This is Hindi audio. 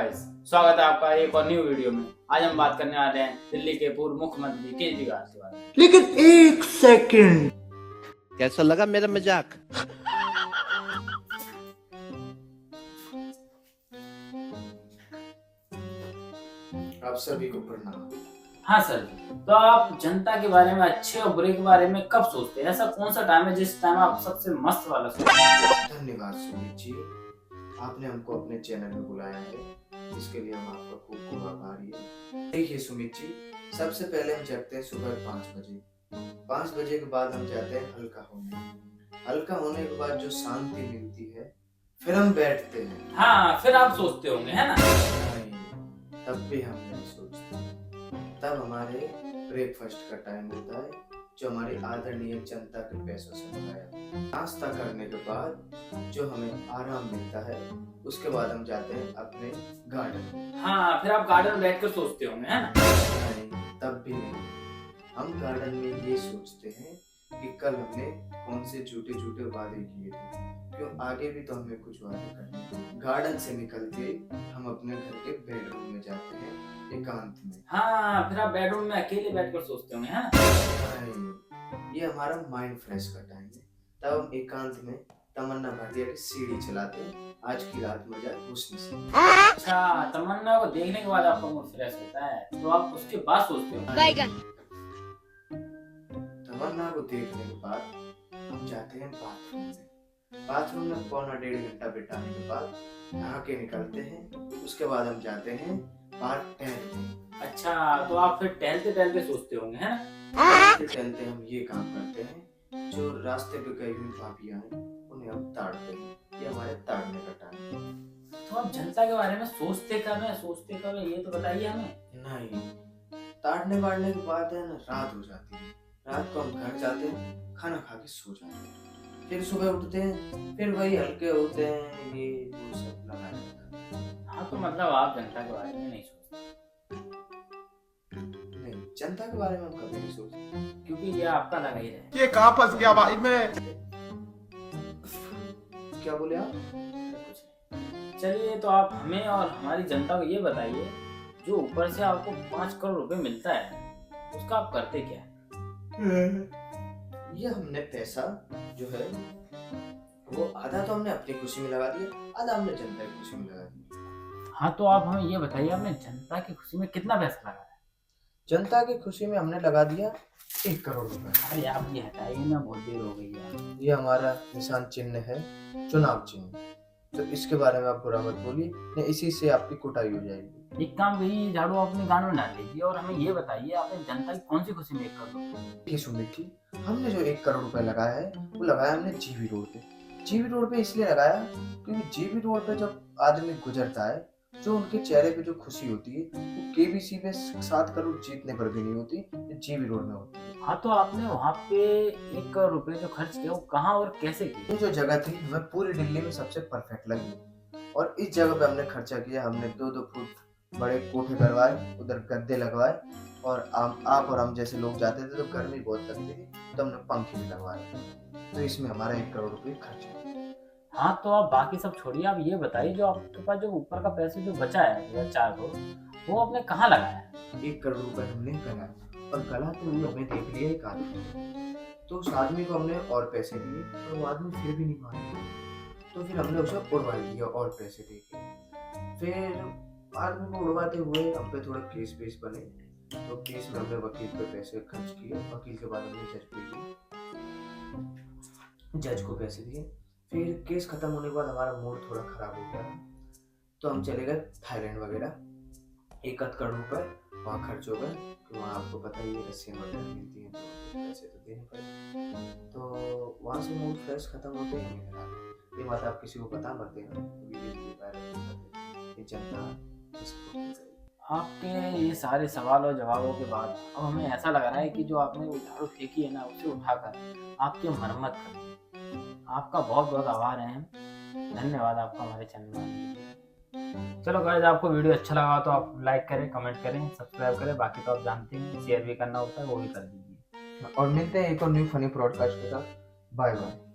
गाइस, स्वागत है आपका एक और न्यू वीडियो में। आज हम बात करने वाले हैं दिल्ली के पूर्व मुख्यमंत्री केजरीवाल के बारे में। लेकिन एक सेकंड, कैसा लगा मेरा मजाक? आप सभी को प्रणाम। हाँ सर, तो आप जनता के बारे में, अच्छे और बुरे के बारे में कब सोचते हैं? ऐसा कौन सा टाइम है जिस टाइम आप सबसे मस्त वाला सोचते हैं? धन्यवाद सुमित जी, आपने हमको अपने चैनल में बुलाया है, इसके लिए हम आपका खूब खूब आभारी हैं। देखिए सुमित जी, सबसे पहले हम जगते हैं सुबह 5 बजे। 5 बजे के बाद हम जाते हैं हल्का होने के बाद जो शांति मिलती है, फिर हम बैठते हैं। हाँ, फिर आप सोचते होंगे, है ना? नहीं, तब भी हम नहीं सोचते। तब हमारे ब्रेकफास्ट का टाइम होता है, जो हमारी आदरणीय जनता के पैसों से बनाया। नाश्ता करने के बाद जो हमें आराम मिलता है, उसके बाद हम जाते हैं अपने गार्डन में। हाँ, फिर आप गार्डन में बैठ कर सोचते होंगे, है ना? नहीं, तब भी नहीं। हम गार्डन में ये सोचते हैं कि कल हमने कौन से झूठे झूठे वादे किए थे, क्यों आगे भी तो हमें कुछ वादे करने हैं। गार्डन से निकल के हम अपने घर के बेडरूम में जाते हैं एकांत में। हाँ, फिर आप बेडरूम में अकेले बैठ कर सोचते होंगे, है ना? नहीं, ये हमारा माइंड फ्रेश का टाइम है। तब हम एकांत में तमन्ना भाटिया की सीढ़ी चलाते हैं, आज की रात मजा हुस्न से। अच्छा, तमन्ना को देखने के बाद आपका मूड फ्रेश होता है, तो आप उसके बाद सोचते हो? तमन्ना को देखने के बाद हम जाते हैं बाथरूम में। बाथरूम में पौना 1.5 घंटा बिताने के बाद नहा के निकलते हैं। उसके बाद हम जाते हैं बाहर टहलने। अच्छा, तो आप फिर टहलते टहलते सोचते होंगे, है ना? टहलते हम ये काम करते हैं, जो रास्ते पे गई हुई भाभियां हैं उन्हें हम ताड़ते हैं। ये हमारे ताड़ने का टाइम है। तो आप जनता के बारे में सोचते कब है ये तो बताइए हमें। नहीं, ताड़ने वाड़ने के बाद है ना, रात हो जाती है। रात को हम घर जाते हैं, खाना खा के सो जाते हैं। फिर सुबह उठते हैं, फिर वही हल्के होते हैं, ये वो सब लगाया जाता है। हाँ, तो मतलब आप जनता के बारे में नहीं सोचते? नहीं, जनता के बारे में हम कभी नहीं सोचते, क्योंकि ये आपका लगा ही रहे। ये कहाँ फंस गया भाई मैं? क्या बोले आप? कुछ नहीं। चलिए, तो आप हमें और हमारी जनता को ये बताइए, जो ऊपर से आपको 5 करोड़ रुपए मिलता है, उसका आप करते क्या है? ये हमने पैसा जो है वो आधा तो हमने अपनी खुशी में लगा दिया, आधा हमने जनता की खुशी में लगा दिया। हाँ, तो आप हमें ये बताइए, आपने जनता की खुशी में कितना पैसा लगाया? जनता की खुशी में हमने लगा दिया 1 करोड़ रुपए। अरे आप ये हटाइए ना, बहुत देर हो गई यार। ये हमारा निशान चिन्ह है, चुनाव चिन्ह। तो इसके बारे में आप बुरा मत बोलिए, नहीं इसी से आपकी कुटाई हो जाएगी। एक काम करिए, झाड़ू अपने कान में डाल लीजिए और हमें ये बताइए, आपने जनता की कौन सी खुशी में 1 करोड़? ये सुमित जी, हमने जो 1 करोड़ रुपए लगाया है, वो लगाया हमने जीबी रोड पे। जीबी रोड पे इसलिए लगाया क्योंकि जीबी रोड पे जब आदमी गुजरता है, जो उनके चेहरे पे जो खुशी होती है, वो केबीसी में 7 करोड़ जीतने पर भी नहीं होती, जीबी रोड में होती है। हाँ, तो आपने वहाँ पे 1 करोड़ रुपए जो खर्च किया, वो कहाँ और कैसे किया? ये जो जगह थी हमें पूरी दिल्ली में सबसे परफेक्ट लगी, और इस जगह पे हमने खर्चा किया। हमने 2-2 फुट बड़े कोठे करवाए, उधर गद्दे लगवाए, और आप और हम जैसे लोग जाते थे तो गर्मी बहुत लगती थी, तो हमने पंखे भी लगवाए। तो इसमें हमारा 1 करोड़ रुपए खर्च हुआ। हाँ, तो आप बाकी सब छोड़िए, आप ये बताइए, जो आपके पास जो ऊपर का पैसे जो बचा है 4 करोड़, वो आपने कहाँ लगाया? 1 करोड़ रुपए हमने गलाया, और गलाते हुए हमें देख लिया एक आदमी। तो उस आदमी को हमने और पैसे दिए, और वो आदमी फिर भी नहीं माना। तो फिर हमने उसे उड़वा लिया और पैसे देके। फिर आदमी को उड़वाते हुए हम पे थोड़ा केस वेस बने, तो केस में हमने वकील पे पैसे खर्च किए। वकील के बाद हमने जज पे दिए, जज को पैसे दिए। फिर केस खत्म होने के बाद हमारा मूड थोड़ा खराब हो गया, तो हम चले गए थाईलैंड वगैरह। 1 करोड़ रुपए वहाँ खर्च हो गए, कि वहाँ आपको पता ही है रस्सियाँ वगैरह मिलती हैं, तो पैसे तो देने पड़े। तो वहाँ से मूड फ्रेश खत्म होते ही नहीं मिला। ये बात आप किसी को पता मत देना, वीडियो वायरल कर देना, ये जनता इसको करेगी। आपके ये सारे सवाल और जवाबों के बाद अब हमें ऐसा लग रहा है कि जो आपने वो झाड़ू फेंकी है ना, उसे उठाकर आपकी मरम्मत कर। आपका बहुत बहुत आभार है हम। धन्यवाद आपका हमारे चैनल में आने के लिए। चलो गाइस, आपको वीडियो अच्छा लगा तो आप लाइक करें, कमेंट करें, सब्सक्राइब करें। बाकी तो आप जानते हैं, शेयर भी करना होता है, वो भी कर दीजिए। और मिलते हैं एक और न्यू फनी ब्रॉडकास्ट के साथ। Bye bye.